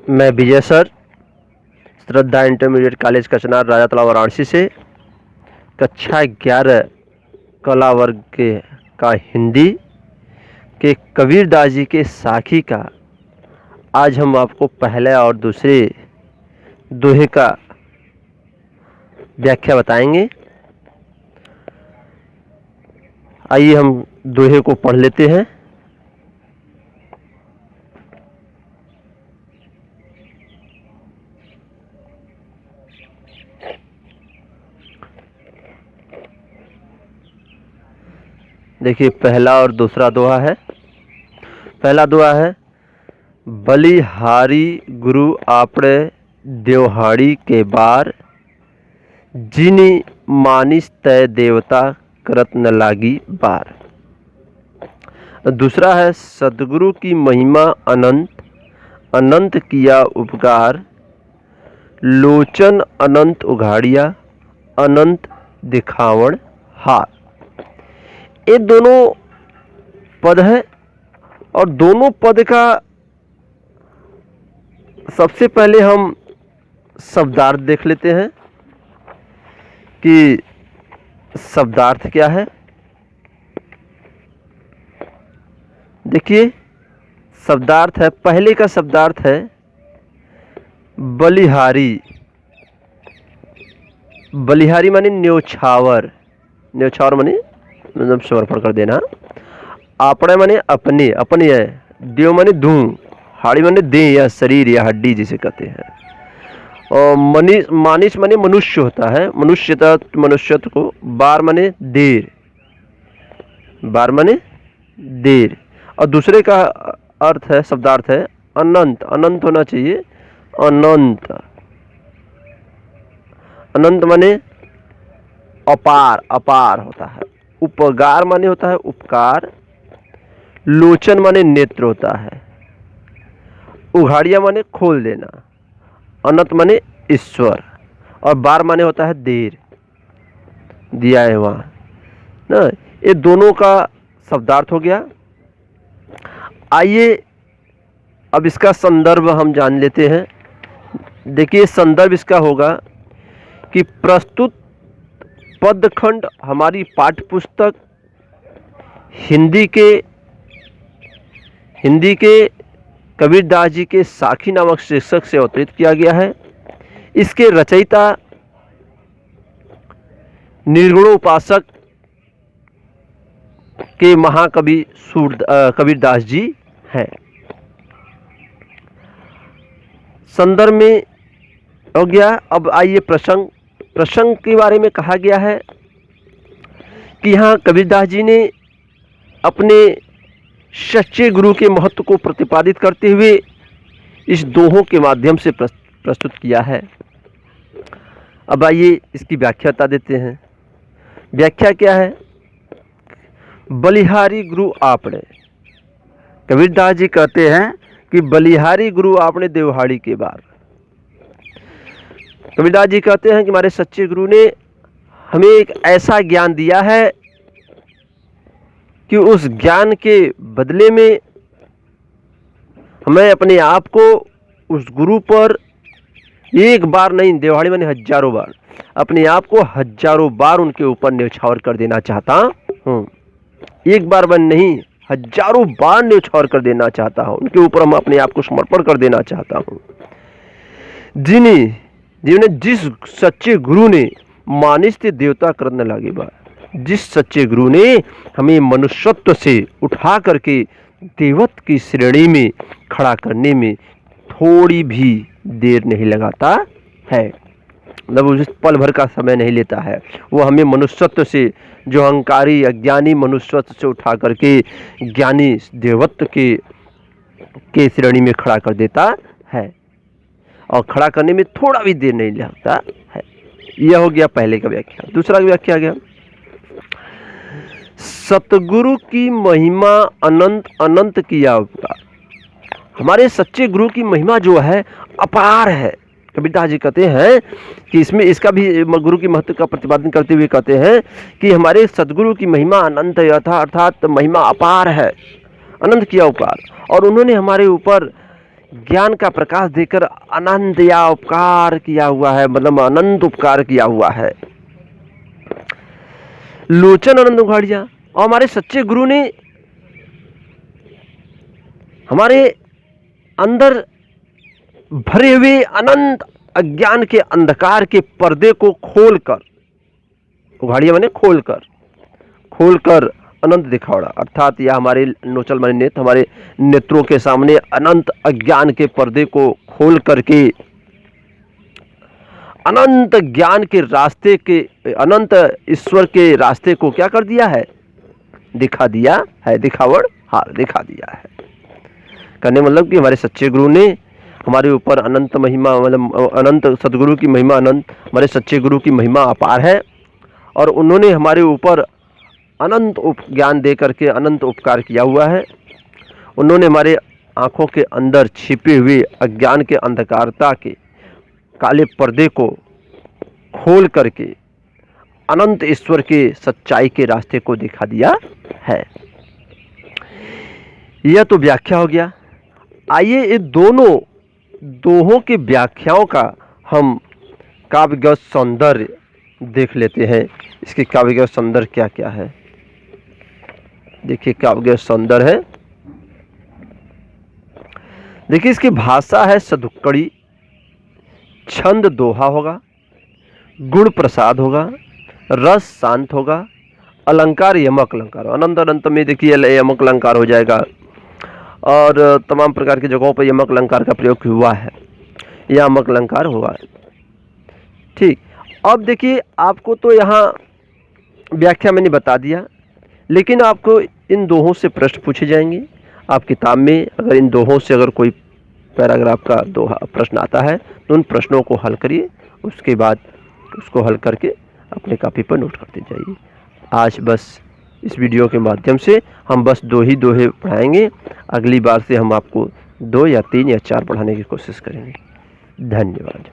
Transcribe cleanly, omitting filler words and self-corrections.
मैं विजय सर, श्रद्धा intermediate college कचनार, राजा तालाब वाराणसी से कक्षा 11 कला वर्ग का हिंदी के कबीरदास जी के साखी का आज हम आपको पहले और दूसरे दोहे का व्याख्या बताएंगे। आइए हम दोहे को पढ़ लेते हैं। देखिए, पहला और दूसरा दोहा है। पहला दोहा है, बलिहारी गुरु आपड़े देवहाड़ी के बार, जिनी मानिस तय देवता करत न लागी बार। दूसरा है, सदगुरु की महिमा अनंत, अनंत किया उपकार, लोचन अनंत उघाड़िया, अनंत दिखावण हार। ये दोनों पद है और दोनों पद का सबसे पहले हम शब्दार्थ देख लेते हैं कि शब्दार्थ क्या है। देखिए, शब्दार्थ है, पहले का शब्दार्थ है बलिहारी। बलिहारी माने न्योछावर, न्योछावर माने मतलब समर्पण कर देना। आपड़े माने अपने, अपने है। देव माने धूम, हाड़ी माने देह या शरीर या हड्डी जिसे कहते हैं। और मानिस माने मनुष्य होता है, मनुष्यत्व को। बार माने देर, बार माने देर। और दूसरे का अर्थ है, शब्दार्थ है अनंत, अनंत होना चाहिए। अनंत, अनंत माने अपार, अपार होता है। उपकार माने होता है उपकार। लोचन माने नेत्र होता है। उघाड़िया माने खोल देना। अनंत माने ईश्वर। और बार माने होता है देर, दिया है वहां ना। ये दोनों का शब्दार्थ हो गया। आइए अब इसका संदर्भ हम जान लेते हैं। देखिए, संदर्भ इसका होगा कि प्रस्तुत पदखंड हमारी पाठ्य पुस्तक हिंदी के कबीरदास जी के साखी नामक शीर्षक से अवतरित किया गया है। इसके रचयिता निर्गुण उपासक के महाकवि कबीरदास जी हैं। संदर्भ में हो गया। अब आइए प्रसंग के बारे में कहा गया है कि यहाँ कबीरदास जी ने अपने सच्चे गुरु के महत्व को प्रतिपादित करते हुए इस दोहों के माध्यम से प्रस्तुत किया है। अब आइए इसकी व्याख्या बता देते हैं। व्याख्या क्या है? बलिहारी गुरु आपने, कबीरदास जी कहते हैं कि बलिहारी गुरु आपने देवहाड़ी के बार। कबीरदास जी कहते हैं कि हमारे सच्चे गुरु ने हमें एक ऐसा ज्ञान दिया है कि उस ज्ञान के बदले में हमें अपने आप को उस गुरु पर एक बार नहीं, देवहाड़ी माने हजारों बार, अपने आप को हजारों बार उनके ऊपर न्यौछावर कर देना चाहता हूँ। एक बार बन नहीं, हजारों बार न्यौछावर कर देना चाहता हूँ। उनके ऊपर हम अपने आप को समर्पण कर देना चाहता हूँ। जिस सच्चे गुरु ने मानिस ते देवता करने लागे बार, जिस सच्चे गुरु ने हमें मनुष्यत्व से उठा करके देवत्व की श्रेणी में खड़ा करने में थोड़ी भी देर नहीं लगाता है, मतलब उस पल भर का समय नहीं लेता है। वो हमें मनुष्यत्व से, जो अहंकारी अज्ञानी मनुष्यत्व से उठा करके ज्ञानी देवत्व के श्रेणी में खड़ा कर देता है, और खड़ा करने में थोड़ा भी देर नहीं लगता है। यह हो गया पहले का व्याख्या। दूसरा व्याख्या गया, सतगुरु की महिमा अनंत, अनंत किया उपकार। हमारे सच्चे गुरु की महिमा जो है अपार है। कबीरदास जी कहते हैं कि इसमें इसका भी गुरु की महत्व का प्रतिपादन करते हुए कहते हैं कि हमारे सदगुरु की महिमा अनंत अर्थात महिमा अपार है, अनंत किया उपकार। और उन्होंने हमारे ऊपर ज्ञान का प्रकाश देकर अनंत या उपकार किया हुआ है, मतलब अनंत उपकार किया हुआ है। लोचन आनंद उघाड़िया, और हमारे सच्चे गुरु ने हमारे अंदर भरे हुए अनंत अज्ञान के अंधकार के पर्दे को खोलकर, उघाड़िया माने खोलकर अनंत दिखावड़ा, अर्थात यह हमारे नोचल माने नेत्र, हमारे नेत्रों के सामने अनंत अज्ञान के पर्दे को खोल करके अनंत ज्ञान के रास्ते के, अनंत ईश्वर के रास्ते को क्या कर दिया है, दिखा दिया है, दिखावड़ हार दिखा दिया है। कहने मतलब कि हमारे सच्चे गुरु ने हमारे ऊपर अनंत महिमा, मतलब अनंत सदगुरु की महिमा अनंत, हमारे सच्चे गुरु की महिमा अपार है, और उन्होंने हमारे ऊपर अनंत ज्ञान दे करके अनंत उपकार किया हुआ है। उन्होंने हमारे आंखों के अंदर छिपे हुए अज्ञान के अंधकारता के काले पर्दे को खोल करके अनंत ईश्वर के सच्चाई के रास्ते को दिखा दिया है। यह तो व्याख्या हो गया। आइए ये दोहों के व्याख्याओं का हम काव्यगत सौंदर्य देख लेते हैं। इसके काव्यगत सौंदर्य क्या क्या है। देखिए काव्यगत सौंदर्य है, देखिए इसकी भाषा है सदुक्कड़ी, छंद दोहा होगा, गुण प्रसाद होगा, रस शांत होगा, अलंकार यमक अलंकार, अनंत अनंत में देखिए यमक अलंकार हो जाएगा, और तमाम प्रकार की जगहों पर यमक अलंकार का प्रयोग हुआ है, यमक अलंकार हुआ है। ठीक, अब देखिए आपको तो यहाँ व्याख्या मैंने बता दिया, लेकिन आपको इन दोहों से प्रश्न पूछे जाएंगे। आप किताब में अगर इन दोहों से अगर कोई पैराग्राफ का दोहा प्रश्न आता है तो उन प्रश्नों को हल करिए, उसके बाद उसको हल करके अपने कॉपी पर नोट करते जाइए। आज बस इस वीडियो के माध्यम से हम बस दो ही दोहे पढ़ाएंगे। अगली बार से हम आपको 2 या 3 या 4 पढ़ाने की कोशिश करेंगे। धन्यवाद।